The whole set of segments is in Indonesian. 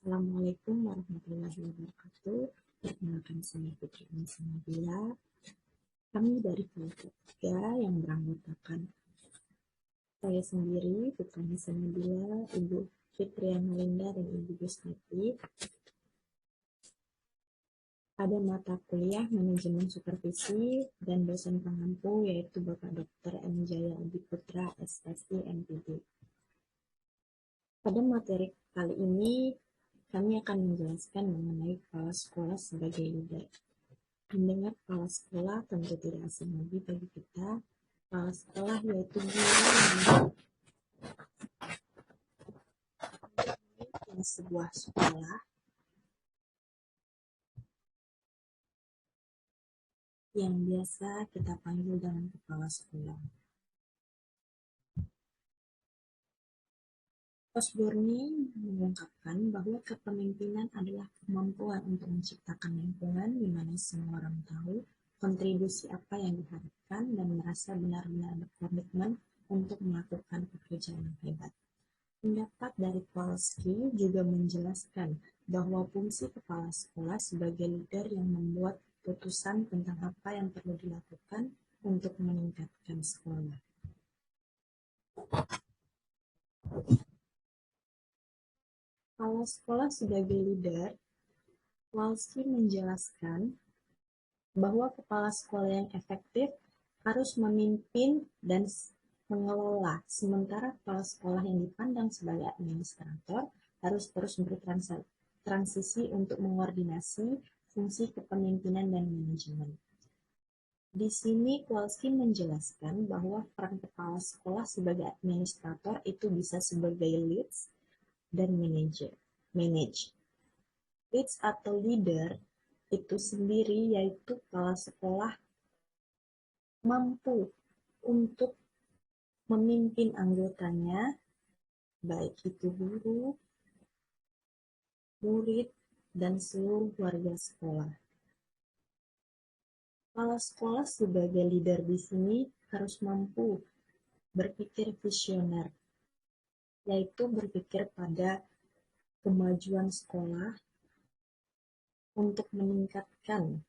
Assalamualaikum warahmatullahi wabarakatuh. Perkenalkan saya Fitri Anissa Nabila. Kami dari kelompok 3 yang beranggotakan saya sendiri, Fitri Anissa Nabila, Ibu Fitriana Linda, dan Ibu Gusnati. Pada mata kuliah Manajemen Supervisi dan dosen pengampu yaitu Bapak Dr. M. Jaya Adi Putra, SSI, MPD. Pada materi kali ini, kami akan menjelaskan mengenai kepala sekolah sebagai leader. Mendengar kepala sekolah tentu tidak asing lagi bagi kita. Kepala sekolah yaitu guru yang sebuah sekolah yang biasa kita panggil dengan kepala sekolah. Osborne mengungkapkan bahwa kepemimpinan adalah kemampuan untuk menciptakan lingkungan di mana semua orang tahu kontribusi apa yang diharapkan dan merasa benar-benar berkomitmen untuk melakukan pekerjaan yang hebat. Pendapat dari Kowalski juga menjelaskan bahwa fungsi kepala sekolah sebagai leader yang membuat keputusan tentang apa yang perlu dilakukan untuk meningkatkan sekolah. Kepala sekolah sebagai leader, Kowalski menjelaskan bahwa kepala sekolah yang efektif harus memimpin dan mengelola, sementara kepala sekolah yang dipandang sebagai administrator harus terus bertransisi untuk mengoordinasi fungsi kepemimpinan dan manajemen. Di sini Kowalski menjelaskan bahwa peran kepala sekolah sebagai administrator itu bisa sebagai leads dan manage. Leads atau leader itu sendiri yaitu kepala sekolah mampu untuk memimpin anggotanya, baik itu guru, murid, dan seluruh warga sekolah. Kepala sekolah sebagai leader di sini harus mampu berpikir visioner, yaitu berpikir pada kemajuan sekolah untuk meningkatkan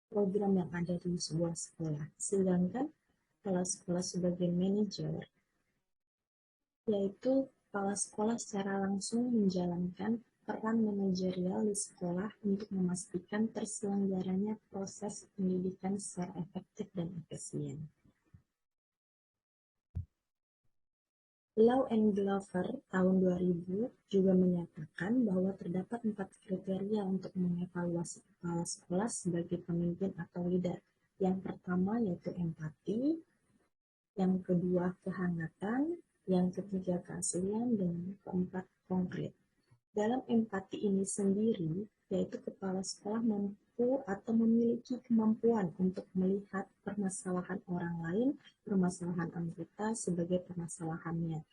program yang ada di sebuah sekolah. Sedangkan kepala sekolah sebagai manajer, yaitu kepala sekolah secara langsung menjalankan peran manajerial di sekolah untuk memastikan terselenggaranya proses pendidikan secara efektif dan efisien. Law and Glover tahun 2000 juga menyatakan bahwa terdapat 4 kriteria untuk mengevaluasi kepala sekolah sebagai pemimpin atau leader. Yang pertama yaitu empati, yang kedua kehangatan, yang ketiga keaslian, dan yang keempat konkret. Dalam empati ini sendiri, yaitu kepala sekolah mampu atau memiliki kemampuan untuk melihat permasalahan orang lain, permasalahan anggota sebagai permasalahannya.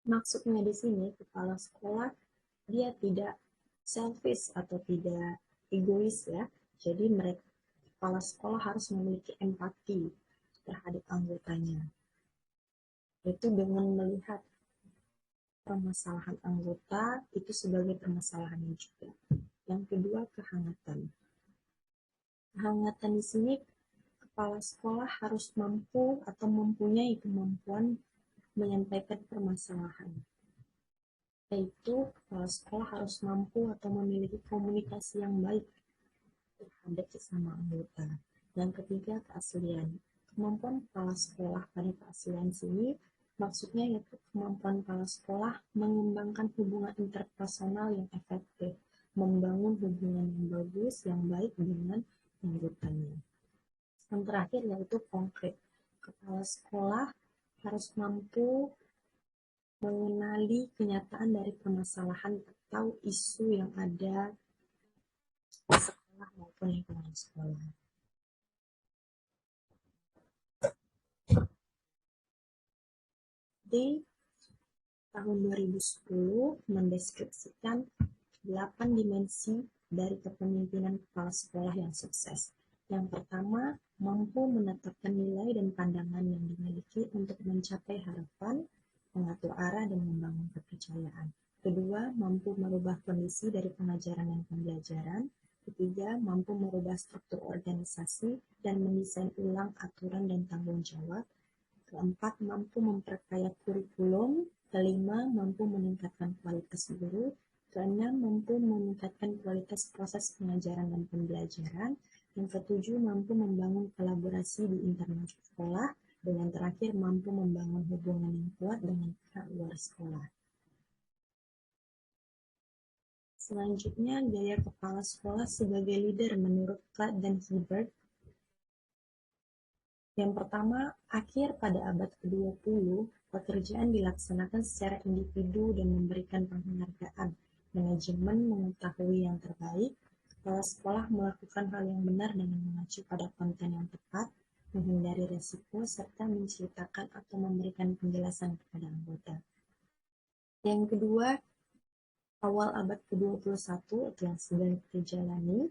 Maksudnya di sini, kepala sekolah dia tidak selfish atau tidak egois ya. Jadi kepala sekolah harus memiliki empati terhadap anggotanya. Itu dengan melihat permasalahan anggota itu sebagai permasalahannya juga. Yang kedua, kehangatan. Kehangatan di sini kepala sekolah harus mampu atau mempunyai kemampuan menyampaikan permasalahan. Yaitu kepala sekolah harus mampu atau memiliki komunikasi yang baik terhadap sesama anggota. Yang ketiga, keaslian. Kemampuan kepala sekolah pada keaslian sini maksudnya yaitu kemampuan kepala sekolah mengembangkan hubungan interpersonal yang efektif, membangun hubungan yang bagus, yang baik dengan anggotanya. Yang terakhir yaitu konkret. Kepala sekolah harus mampu mengenali kenyataan dari permasalahan atau isu yang ada di sekolah maupun lingkungan sekolah. Di tahun 2010 mendeskripsikan 8 dimensi dari kepemimpinan kepala sekolah yang sukses. Yang pertama, mampu menetapkan nilai dan pandangan yang dimiliki untuk mencapai harapan, mengatur arah, dan membangun kepercayaan. Kedua, mampu merubah kondisi dari pengajaran dan pembelajaran. Ketiga, mampu merubah struktur organisasi dan mendesain ulang aturan dan tanggung jawab. Keempat, mampu memperkaya kurikulum. Kelima, mampu meningkatkan kualitas guru. Keenam, mampu meningkatkan kualitas proses pengajaran dan pembelajaran. Yang ketujuh, mampu membangun kolaborasi di internal sekolah. Dan yang terakhir, mampu membangun hubungan yang kuat dengan pihak luar sekolah. Selanjutnya, gaya kepala sekolah sebagai leader menurut Platt dan Hibbert. Yang pertama, akhir pada abad ke-20, pekerjaan dilaksanakan secara individu dan memberikan penghargaan. Manajemen mengetahui yang terbaik, kepala sekolah melakukan hal yang benar dengan mengacu pada konten yang tepat, menghindari resiko, serta menceritakan atau memberikan penjelasan kepada anggota. Yang kedua, awal abad ke-21 yang sedang kita jalani,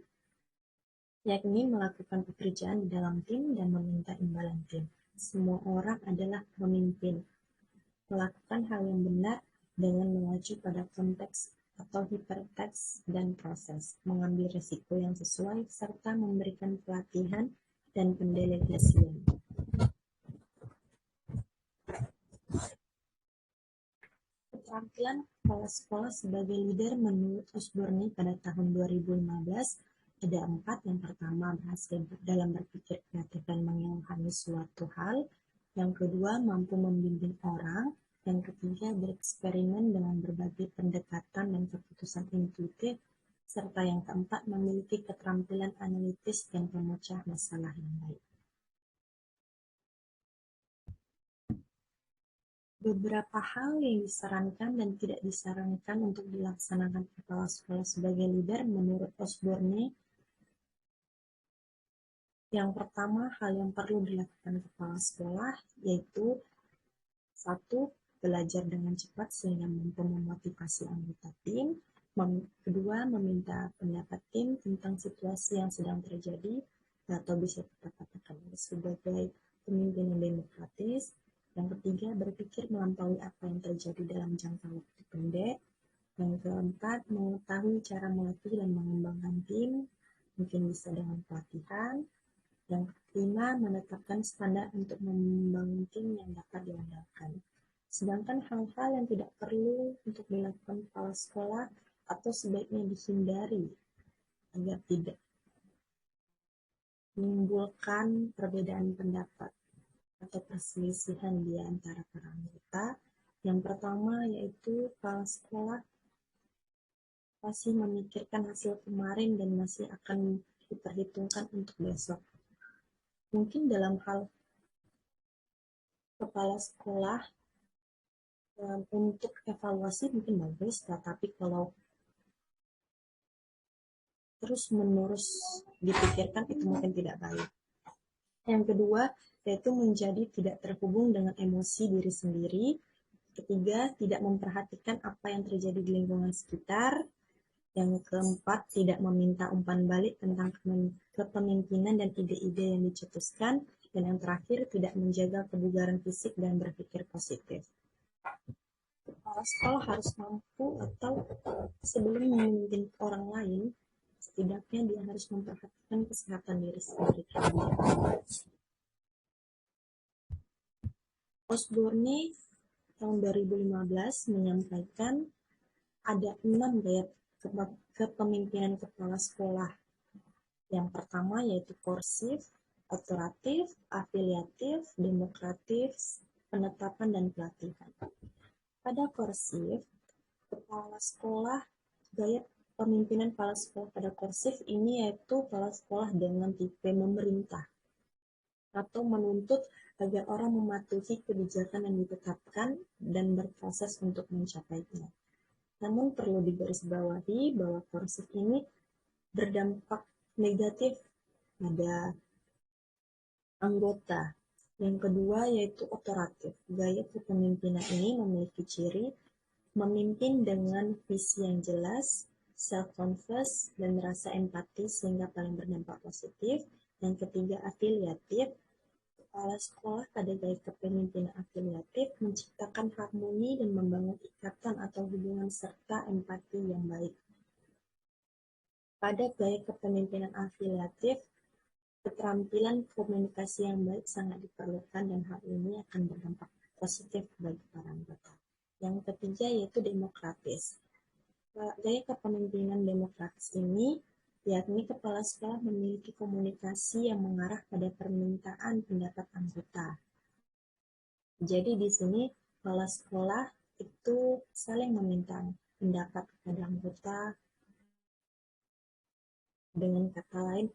yakni melakukan pekerjaan di dalam tim dan meminta imbalan tim. Semua orang adalah pemimpin. Melakukan hal yang benar dengan mengacu pada konteks atau hiperteks dan proses, mengambil risiko yang sesuai, serta memberikan pelatihan dan pendelegasian. Keterampilan kepala sekolah sebagai leader menurut Osborne pada tahun 2015 ada 4. Yang pertama, berhasil dalam berpikir kreatif dan mengilhami suatu hal. Yang kedua, mampu membimbing orang. Yang ketiga, bereksperimen dengan berbagai pendekatan dan keputusan intuitif. Serta yang keempat, memiliki keterampilan analitis dan pemecah masalah yang baik. Beberapa hal yang disarankan dan tidak disarankan untuk dilaksanakan kepala sekolah sebagai leader menurut Osborne. Yang pertama, hal yang perlu dilakukan kepala sekolah yaitu 1. Belajar dengan cepat sehingga mampu memotivasi anggota tim. Kedua, meminta pendapat tim tentang situasi yang sedang terjadi atau bisa kita katakan sebagai pemimpin yang demokratis. Yang ketiga, berpikir melampaui apa yang terjadi dalam jangka waktu pendek. Yang keempat, mengetahui cara melatih dan mengembangkan tim, mungkin bisa dengan pelatihan. Yang kelima, menetapkan standar untuk membangun tim yang dapat diandalkan. Sedangkan hal-hal yang tidak perlu untuk dilakukan kepala sekolah atau sebaiknya dihindari agar tidak menimbulkan perbedaan pendapat atau perselisihan di antara para anggota. Yang pertama yaitu kepala sekolah masih memikirkan hasil kemarin dan masih akan diperhitungkan untuk besok. Mungkin dalam hal kepala sekolah untuk evaluasi mungkin bagus, tetapi kalau terus-menerus dipikirkan itu mungkin tidak baik. Yang kedua, yaitu menjadi tidak terhubung dengan emosi diri sendiri. Ketiga, tidak memperhatikan apa yang terjadi di lingkungan sekitar. Yang keempat, tidak meminta umpan balik tentang kepemimpinan dan ide-ide yang dicetuskan. Dan yang terakhir, tidak menjaga kebugaran fisik dan berpikir positif. Kepala sekolah harus mampu atau sebelum memimpin orang lain, setidaknya dia harus memperhatikan kesehatan diri sendiri. Osborne tahun 2015 menyampaikan ada 6 gaya kepemimpinan kepala sekolah. Yang pertama yaitu korsif, otoratif, afiliatif, demokratif, penetapan, dan pelatihan. Pada korsif, kepala sekolah, gaya pemimpinan kepala sekolah pada korsif ini yaitu kepala sekolah dengan tipe memerintah atau menuntut agar orang mematuhi kebijakan yang ditetapkan dan berproses untuk mencapainya. Namun perlu digarisbawahi bahwa korsif ini berdampak negatif pada anggota. Yang kedua yaitu otoratif. Gaya kepemimpinan ini memiliki ciri memimpin dengan visi yang jelas, self-confess, dan rasa empati sehingga paling berdampak positif. Yang ketiga afiliatif. Kepala sekolah pada gaya kepemimpinan afiliatif menciptakan harmoni dan membangun ikatan atau hubungan serta empati yang baik. Pada gaya kepemimpinan afiliatif, keterampilan komunikasi yang baik sangat diperlukan dan hal ini akan berdampak positif bagi para anggota. Yang ketiga yaitu demokratis. Gaya kepemimpinan demokratis ini yakni kepala sekolah memiliki komunikasi yang mengarah pada permintaan pendapat anggota. Jadi di sini kepala sekolah itu saling meminta pendapat kepada anggota. Dengan kata lain,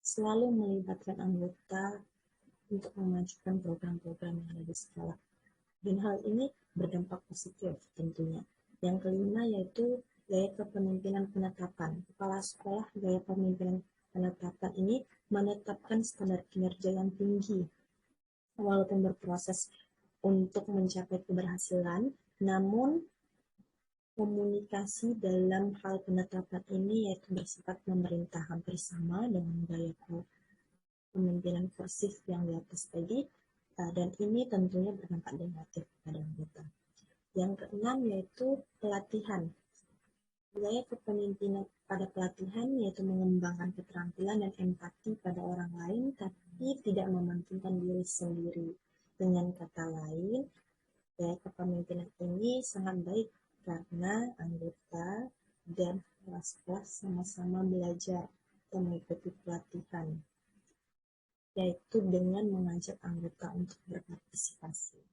selalu melibatkan anggota untuk memajukan program-program yang ada di sekolah. Dan hal ini berdampak positif tentunya. Yang kelima yaitu gaya kepemimpinan penetapan. Kepala sekolah gaya kepemimpinan penetapan ini menetapkan standar kinerja yang tinggi. Walaupun berproses untuk mencapai keberhasilan, namun komunikasi dalam hal penetapan ini yaitu bersifat memerintah hampir sama dengan gaya kepemimpinan kursif yang di atas tadi, dan ini tentunya berdampak negatif pada anggota. Yang keenam yaitu pelatihan. Gaya kepemimpinan pada pelatihan yaitu mengembangkan keterampilan dan empati pada orang lain, tapi tidak mementingkan diri sendiri. Dengan kata lain, gaya kepemimpinan ini sangat baik karena anggota dan kelas-kelas sama-sama belajar dan mengikuti pelatihan, yaitu dengan mengajak anggota untuk berpartisipasi.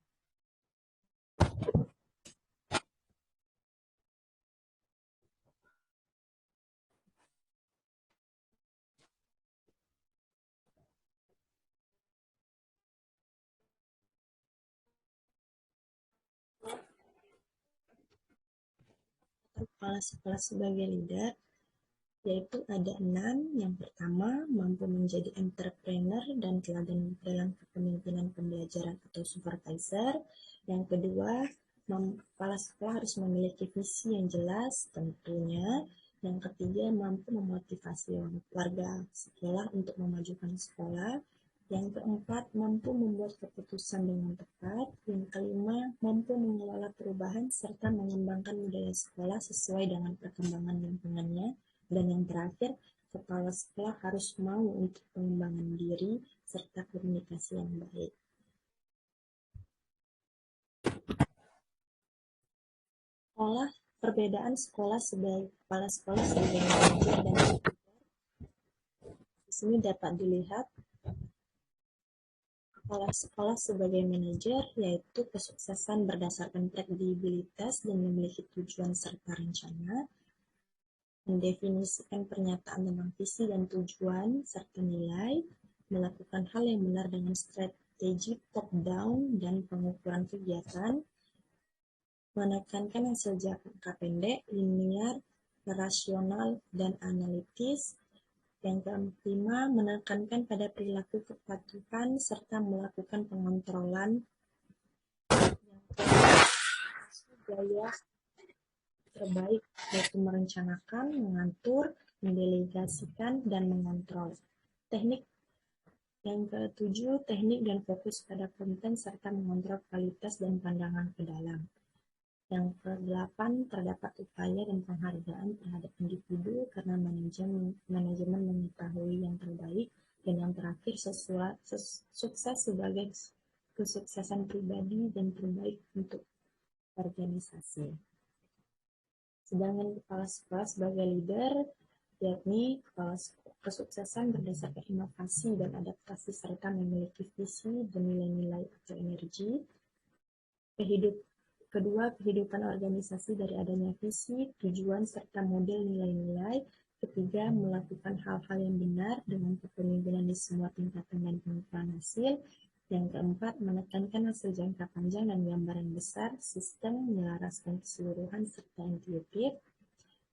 Kepala sekolah sebagai leader yaitu ada 6. Yang pertama, mampu menjadi entrepreneur dan teladan dalam kepemimpinan pembelajaran atau supervisor. Yang kedua, kepala sekolah harus memiliki visi yang jelas tentunya. Yang ketiga, mampu memotivasi warga sekolah untuk memajukan sekolah. Yang keempat, mampu membuat keputusan dengan tepat. Yang kelima, mampu mengelola perubahan serta mengembangkan budaya sekolah sesuai dengan perkembangan lingkungannya. Dan yang terakhir, kepala sekolah harus mau untuk pengembangan diri serta komunikasi yang baik. Perbedaan sekolah sebagai kepala sekolah sebagai manajer dan di sini dapat dilihat kepala sekolah sebagai manajer yaitu kesuksesan berdasarkan kredibilitas dan memiliki tujuan serta rencana, mendefinisikan pernyataan tentang visi dan tujuan serta nilai, melakukan hal yang benar dengan strategi top-down dan pengukuran kegiatan, menekankan hasil jangka pendek, linear, rasional, dan analitis. Yang kelima, menekankan pada perilaku kepatuhan serta melakukan pengontrolan. Yang gaya terbaik yaitu merencanakan, mengatur, mendelegasikan, dan mengontrol. Teknik yang ketujuh, teknik dan fokus pada konten serta mengontrol kualitas dan pandangan ke dalam. Yang ke-8, terdapat upaya dan penghargaan terhadap individu karena manajemen mengetahui yang terbaik. Dan yang terakhir, sukses sebagai kesuksesan pribadi dan terbaik untuk organisasi. Sedangkan kepala sekolah sebagai leader, yakni kepala kesuksesan berdasarkan inovasi dan adaptasi serta memiliki visi dan nilai-nilai atau energi. Kedua, kehidupan organisasi dari adanya visi, tujuan, serta model nilai-nilai. Ketiga, melakukan hal-hal yang benar dengan kepemimpinan di semua tingkatan dan pengukuran hasil. Yang keempat, menekankan hasil jangka panjang dan gambaran besar, sistem, menyelaraskan keseluruhan, serta intuitif.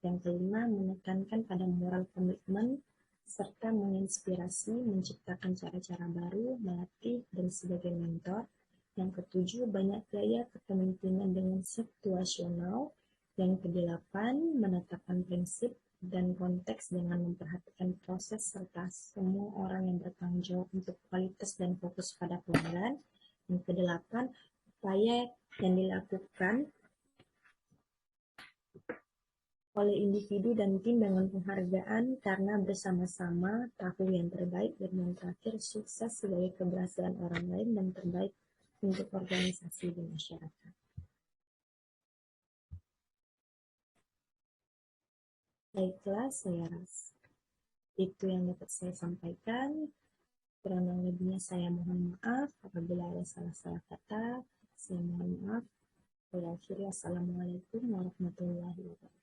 Yang kelima, menekankan pada moral komitmen, serta menginspirasi, menciptakan cara-cara baru, melatih, dan sebagai mentor. Yang ketujuh, banyak gaya kepemimpinan dengan situasional. Yang kedelapan, menetapkan prinsip dan konteks dengan memperhatikan proses serta semua orang yang bertanggung jawab untuk kualitas dan fokus pada pelanggan. Yang kedelapan, upaya yang dilakukan oleh individu dan tim dengan penghargaan karena bersama-sama tahu yang terbaik, dan yang terakhir, sukses sebagai keberhasilan orang lain dan terbaik untuk organisasi di masyarakat. Baiklah, saya rasa itu yang dapat saya sampaikan. Kurang lebihnya saya mohon maaf. Apabila ada salah-salah kata, saya mohon maaf. Saya akhiri. Assalamualaikum warahmatullahi wabarakatuh.